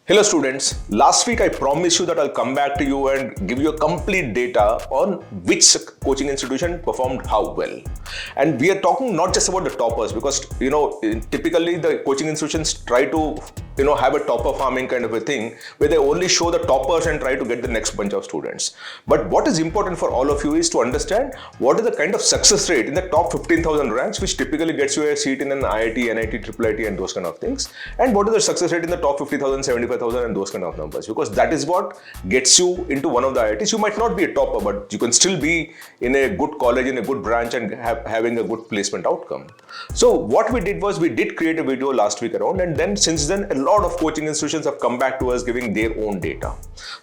Hello students, last week I promised you that I'll come back to you and give you a complete data on which coaching institution performed how well. And we are talking not just about the toppers because typically the coaching institutions try to have a topper farming kind of a thing where they only show the toppers and try to get the next bunch of students. But what is important for all of you is to understand what is the kind of success rate in the top 15,000 ranks which typically gets you a seat in an IIT, NIT, IIIT and those kind of things. And what is the success rate in the top 50,000, 75,000 and those kind of numbers, because that is what gets you into one of the IITs. You might not be a topper, but you can still be in a good college, in a good branch and having a good placement outcome. So what we did was we did create a video last week around, and then since then a lot of coaching institutions have come back to us giving their own data.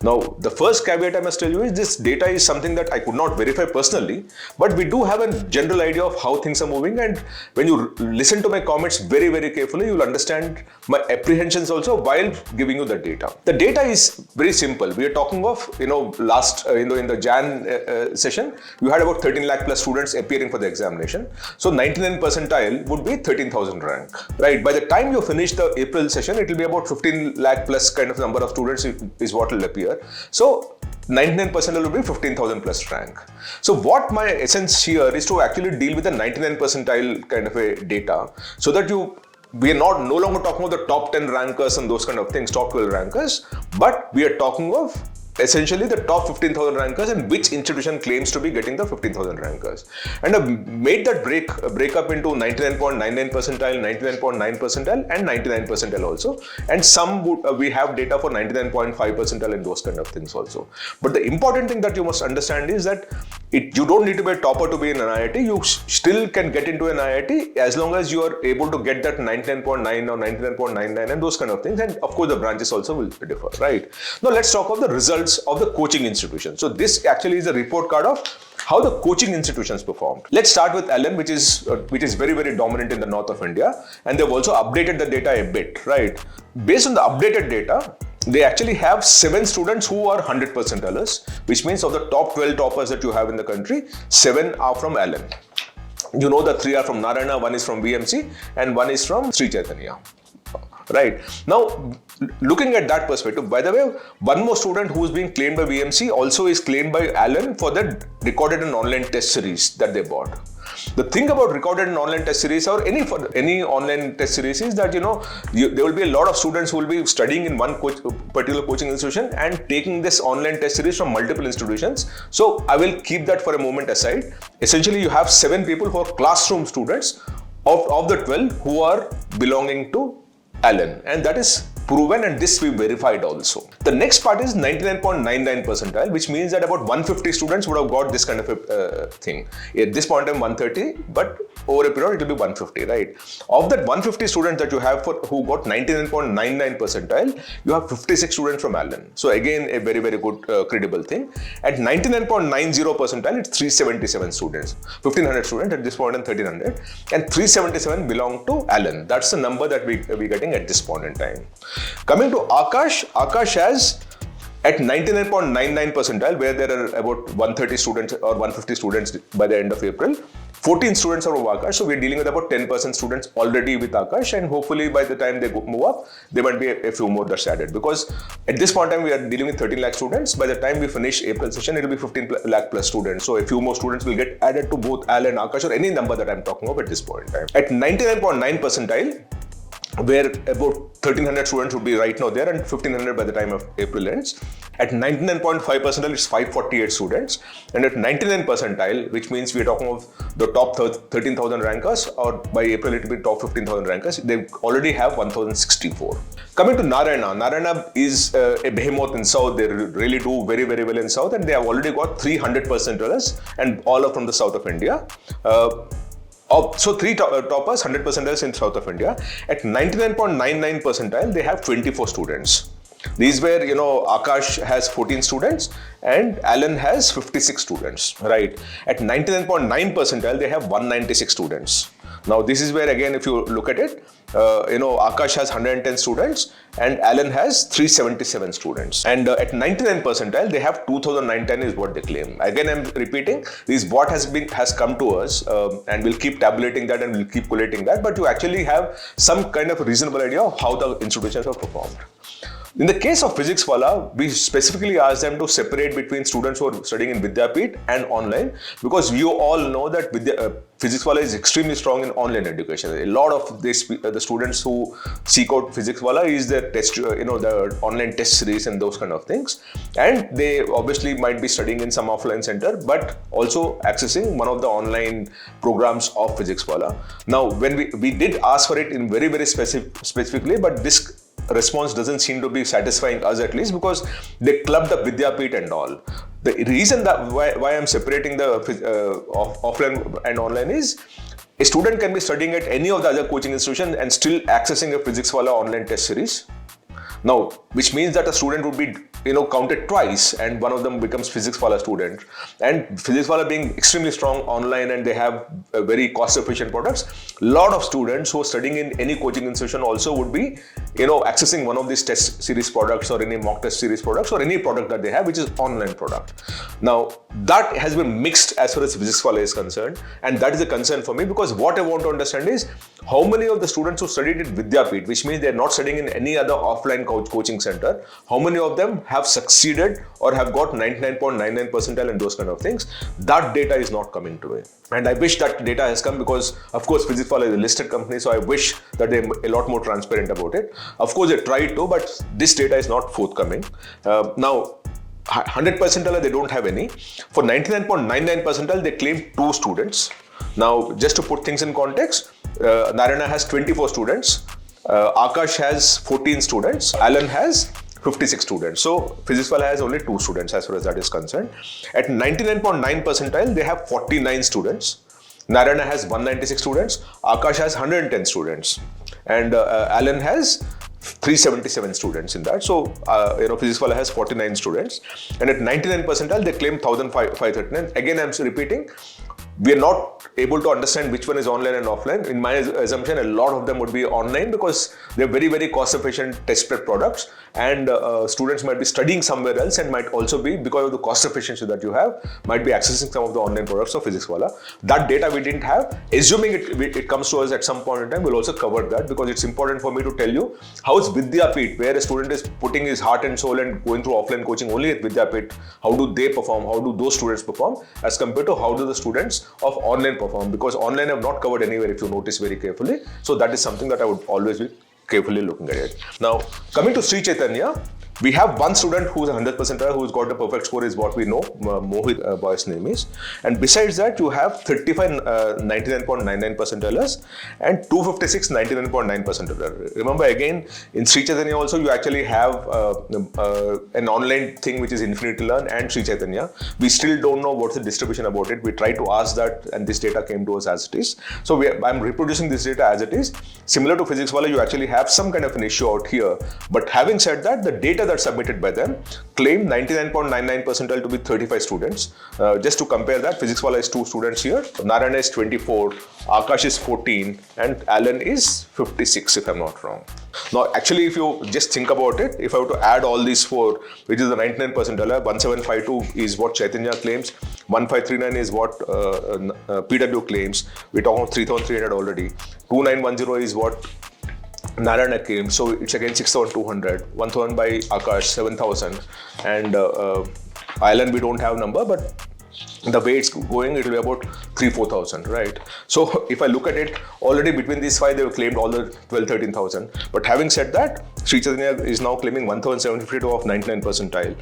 Now the first caveat I must tell you is this data is something that I could not verify personally, but we do have a general idea of how things are moving, and when you listen to my comments very, very carefully, you'll understand my apprehensions also while giving you the data. The data is very simple. We are talking of, last, in the Jan session, you had about 13 lakh plus students appearing for the examination. So 99 percentile would be 13,000 rank, right? By the time you finish the April session, it will be about 15 lakh plus kind of number of students is what will appear. So 99 percentile will be 15,000 plus rank. So what my essence here is to actually deal with the 99 percentile kind of a data, so that we are no longer talking about the top 10 rankers and those kind of things, top 12 rankers, but we are talking of essentially the top 15,000 rankers and which institution claims to be getting the 15,000 rankers. And I've made that break up into 99.99 percentile, 99.9 percentile and 99 percentile also. And some we have data for 99.5 percentile and those kind of things also. But the important thing that you must understand is that you don't need to be a topper to be in an IIT. You still can get into an IIT as long as you are able to get that 99.9 or 99.99 and those kind of things. And of course, the branches also will differ, right? Now let's talk about the results of the coaching institution. So this actually is a report card of how the coaching institutions performed. Let's start with Allen, which is very, very dominant in the north of India, and they've also updated the data a bit, right? Based on the updated data, they actually have 7 students who are 100 percentiles, which means of the top 12 toppers that you have in the country, 7 are from Allen. You know the 3 are from Narayana, 1 is from VMC, and 1 is from Chaitanya. Right. Now, looking at that perspective, by the way, one more student who is being claimed by VMC also is claimed by Allen for the recorded and online test series that they bought. The thing about recorded and online test series or any online test series is that, there will be a lot of students who will be studying in one particular coaching institution and taking this online test series from multiple institutions. So I will keep that for a moment aside. Essentially, you have 7 people who are classroom students of the 12 who are belonging to Allen, and that is proven, and this we verified also. The next part is 99.99 percentile, which means that about 150 students would have got this kind of a thing. At this point in time 130, but over a period it will be 150, right? Of that 150 students that you have who got 99.99 percentile, you have 56 students from Allen. So again, a very, very good credible thing. At 99.90 percentile, it's 377 students, 1500 students at this point in 1300, and 377 belong to Allen. That's the number that we're getting at this point in time. Coming to Akash has at 99.99 percentile, where there are about 130 students or 150 students by the end of April, 14 students are from Akash. So we're dealing with about 10% students already with Akash, and hopefully by the time they move up, there might be a few more that's added, because at this point in time we are dealing with 13 lakh students. By the time we finish April session, it will be 15 lakh plus students. So a few more students will get added to both Allen, Akash, or any number that I'm talking of at this point in time. At 99.9 percentile, where about 1300 students would be right now there and 1500 by the time of April ends. At 99.5 percentile, it's 548 students. And at 99 percentile, which means we are talking of the top 13,000 rankers, or by April it will be top 15,000 rankers, they already have 1,064. Coming to Narayana is a behemoth in South. They really do very, very well in South, and they have already got 300 percentiles, and all are from the south of India. So 3 toppers, 100 percentiles in south of India. At 99.99 percentile, they have 24 students. These were, Akash has 14 students and Allen has 56 students, right? At 99.9 percentile, they have 196 students. Now, this is where, again, if you look at it, Akash has 110 students and Allen has 377 students. And at 99 percentile, they have 2,910 is what they claim. Again, I'm repeating, this what has come to us, and we'll keep tabulating that and we'll keep collating that, but you actually have some kind of reasonable idea of how the institutions have performed. In the case of Physics Wallah, we specifically asked them to separate between students who are studying in Vidyapeeth and online, because you all know that Physics Wallah is extremely strong in online education. A lot of the students who seek out Physics Wallah is their test, the online test series and those kind of things. And they obviously might be studying in some offline center, but also accessing one of the online programs of Physics Wallah. Now, when we did ask for it in very, very specifically, but this response doesn't seem to be satisfying us, at least, because they clubbed up Vidyapeeth and all. The reason that why I'm separating the offline and online is a student can be studying at any of the other coaching institutions and still accessing a Physics Wallah online test series. Now, which means that a student would be counted twice, and one of them becomes Physics Wallah student. And Physics Wallah being extremely strong online, and they have very cost efficient products, a lot of students who are studying in any coaching institution also would be accessing one of these test series products or any mock test series products or any product that they have which is online product. Now, that has been mixed as far as Physics Wallah is concerned, and that is a concern for me, because what I want to understand is how many of the students who studied in Vidyapeeth, which means they are not studying in any other offline coaching center, how many of them have succeeded or have got 99.99 percentile and those kind of things. That data is not coming to me, and I wish that data has come, because of course Physics Wallah is a listed company, so I wish that they're a lot more transparent about it. Of course they tried to, but this data is not forthcoming. Now, 100 percentile they don't have any. For 99.99 percentile they claim 2 students. Now, just to put things in context, Narayana has 24 students, Akash has 14 students, Alan has 56 students. So Physics Wallah has only 2 students as far as that is concerned. At 99.9 percentile, they have 49 students. Narayana has 196 students, Akash has 110 students, and Alan has 377 students in that. So, Physics Wallah has 49 students, and at 99 percentile, they claim 1,539. Again, I'm repeating, we are not able to understand which one is online and offline. In my assumption, a lot of them would be online, because they're very, very cost efficient test prep products, and students might be studying somewhere else and might also be, because of the cost efficiency that you have, might be accessing some of the online products of Physics Wallah. That data we didn't have. Assuming it comes to us at some point in time, we'll also cover that, because it's important for me to tell you how is Vidyapeeth, where a student is putting his heart and soul and going through offline coaching only at Vidyapeeth, how do they perform, how do those students perform, as compared to how do the students of online perform, because online I've not covered anywhere if you notice very carefully. So that is something that I would always be carefully looking at it. Now, coming to Sri Chaitanya, we have one student who's 100 percentile who's got the perfect score, is what we know, Mohit boy's name is. And besides that, you have 35 99.99 percentilers and 256 99.9 percentile. Remember, again, in Sri Chaitanya also, you actually have an online thing which is Infinity Learn and Sri Chaitanya. We still don't know what's the distribution about it. We tried to ask that, and this data came to us as it is. So I'm reproducing this data as it is. Similar to Physics Wallah, you actually have some kind of an issue out here. But having said that, the data that's submitted by them claim 99.99 percentile to be 35 students. Just to compare that, Physics Wallah is 2 students here, Narayana is 24, Akash is 14, and Alan is 56 if I'm not wrong. Now, actually, if you just think about it, if I were to add all these 4, which is the 99 percentile, 1752 is what Chaitanya claims, 1539 is what PW claims, we're talking about 3300 already, 2910 is what Narayana claims, so it's again 6200, 1000 by Akash, 7000, and Island we don't have number, but the way it's going, it will be about 3,000-4,000, right? So if I look at it, already between these 5, they've claimed all the 12,000-13,000. But having said that, Sri Chaitanya is now claiming 1,752 of 99 percentile.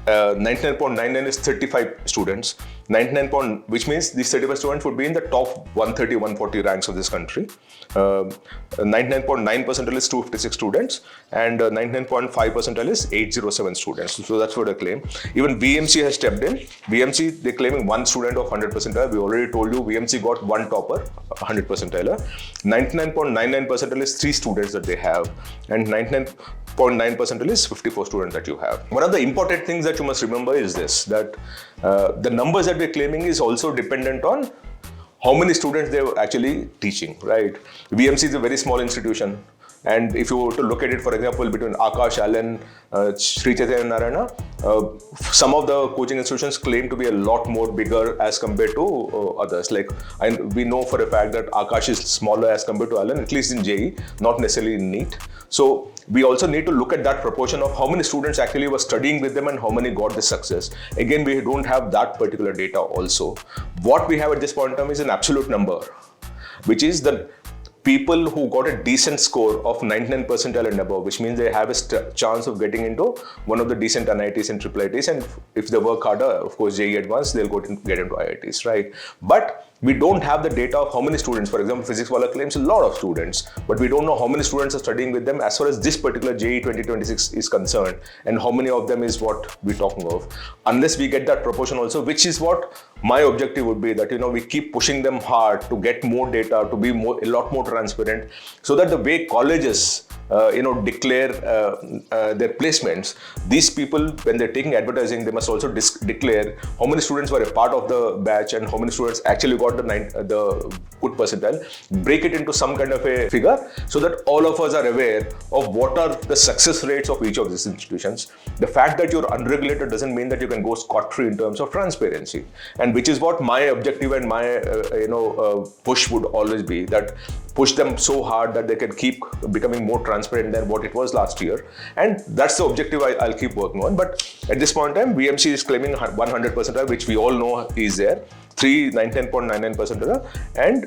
99.99 is 35 students. 99. Which means these 35 students would be in the top 130-140 ranks of this country. 99.9 percentile is 256 students, and 99.5 percentile is 807 students. So that's what I claim. Even VMC has stepped in. VMC, they're claiming 1 student of 100 percentile. We already told you VMC got 1 topper, 100 percentile. 99.99 percentile is 3 students that they have, and 99.9 percentile is 54 students that you have. One of the important things that you must remember is this, that the numbers that we're claiming is also dependent on how many students they're actually teaching, right? VMC is a very small institution. And if you were to look at it, for example, between Akash, Alan, Sri Chaitanya and Narayana, some of the coaching institutions claim to be a lot more bigger as compared to others. Like, we know for a fact that Akash is smaller as compared to Alan, at least in JEE, not necessarily in NEET. So we also need to look at that proportion of how many students actually were studying with them and how many got the success. Again, we don't have that particular data also. What we have at this point in time is an absolute number, which is the people who got a decent score of 99 percentile and above, which means they have a chance of getting into one of the decent NITs and triple ITs, and if they work harder, of course, JEE Advanced, they'll get into IITs, right? But we don't have the data of how many students. For example, Physics Wallah claims a lot of students, but we don't know how many students are studying with them as far as this particular JEE 2026 is concerned, and how many of them is what we're talking of. Unless we get that proportion also, which is what my objective would be, that we keep pushing them hard to get more data, to be a lot more transparent, so that the way colleges declare their placements, these people, when they're taking advertising, they must also declare how many students were a part of the batch and how many students actually got the good percentile, break it into some kind of a figure, so that all of us are aware of what are the success rates of each of these institutions. The fact that you're unregulated doesn't mean that you can go scot-free in terms of transparency, and which is what my objective and my push would always be, that push them so hard that they can keep becoming more transparent than what it was last year. And that's the objective I'll keep working on. But at this point in time, VMC is claiming 100 percentile, which we all know is there. 3 99.99 percentile and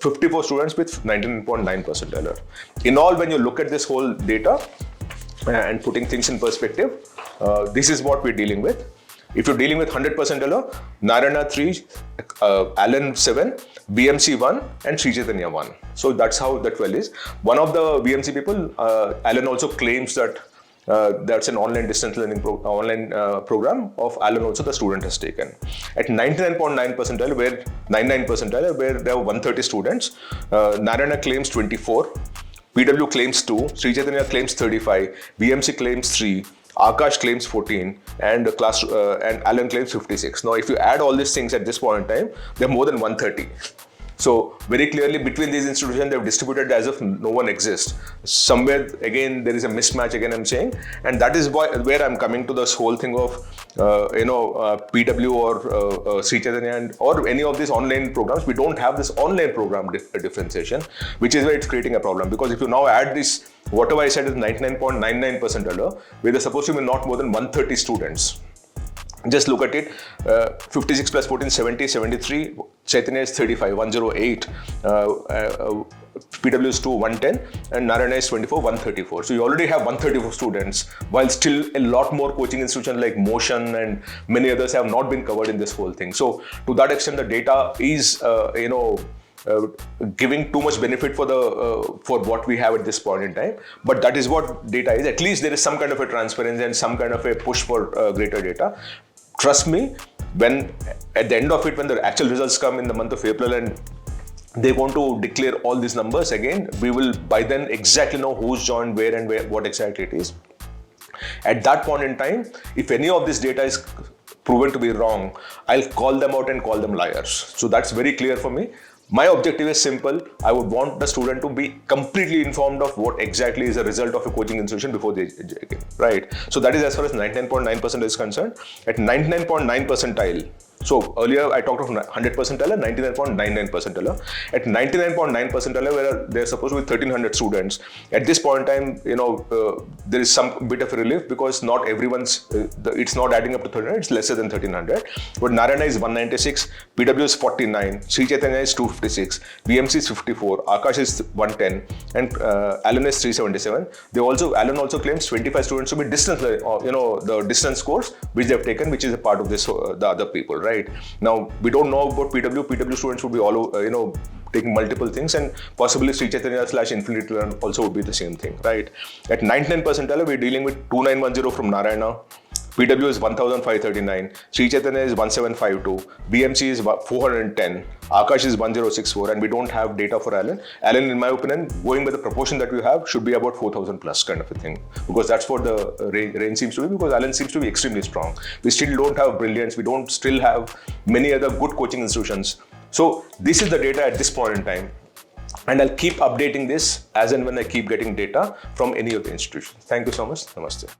54 students with 99.9 percentile. In all, when you look at this whole data and putting things in perspective, this is what we're dealing with. If you're dealing with 100 percentile, Narayana 3, Alan 7, VMC 1 and Chaitanya 1. So that's how that well is. One of the VMC people, Alan also claims that that's an online distance learning program of Alan also the student has taken. At 99.9 percentile, where 99 percentile, where there are 130 students, Narayana claims 24, PW claims 2, Chaitanya claims 35, VMC claims 3, Akash claims 14 and and Alan claims 56. Now, if you add all these things at this point in time, they're more than 130. So very clearly between these institutions, they've distributed as if no one exists. Somewhere again, there is a mismatch again, I'm saying, and that is where I'm coming to this whole thing of PW or Sri Chaitanya or any of these online programs. We don't have this online program differentiation, which is where it's creating a problem. Because if you now add this, whatever I said is 99.99 percentile, where there's supposed to be not more than 130 students. Just look at it, 56 plus 14, 70, 73, Chaitanya is 35, 108, PW is 2, 110, and Narayana is 24, 134. So you already have 134 students, while still a lot more coaching institutions like Motion and many others have not been covered in this whole thing. So to that extent, the data is, giving too much benefit for what we have at this point in time. But that is what data is. At least there is some kind of a transparency and some kind of a push for greater data. Trust me, when at the end of it, when the actual results come in the month of April and they want to declare all these numbers again, we will by then exactly know who's joined where and what exactly it is. At that point in time, if any of this data is proven to be wrong, I'll call them out and call them liars. So that's very clear for me. My objective is simple. I would want the student to be completely informed of what exactly is the result of a coaching institution before they begin, right? So that is as far as 99.9% is concerned. At 99.9 percentile, so earlier I talked of 100 percentile and 99.99 percentile. At 99.9 percentile, where there are supposed to be 1300 students, at this point in time, there is some bit of a relief because not everyone's, it's not adding up to 1300, it's lesser than 1300. But Narayana is 196, PW is 49, Sri Chaitanya is 256, VMC is 54, Akash is 110, and Alan is 377. Alan also claims 25 students to be distance, the distance course which they have taken, which is a part of this, the other people, right? Now, we don't know about PW. PW students would be all, taking multiple things, and possibly Sri Chaitanya / Infinity Learn also would be the same thing, right? At 99 percentile, we're dealing with 2910 from Narayana. PW is 1539, Sri Chaitanya is 1752, BMC is 410, Akash is 1064, and we don't have data for Alan. Alan, in my opinion, going by the proportion that we have, should be about 4000 plus kind of a thing, because that's what the range seems to be, because Alan seems to be extremely strong. We still don't have brilliance, we don't still have many other good coaching institutions. So this is the data at this point in time. And I'll keep updating this as and when I keep getting data from any of the institutions. Thank you so much. Namaste.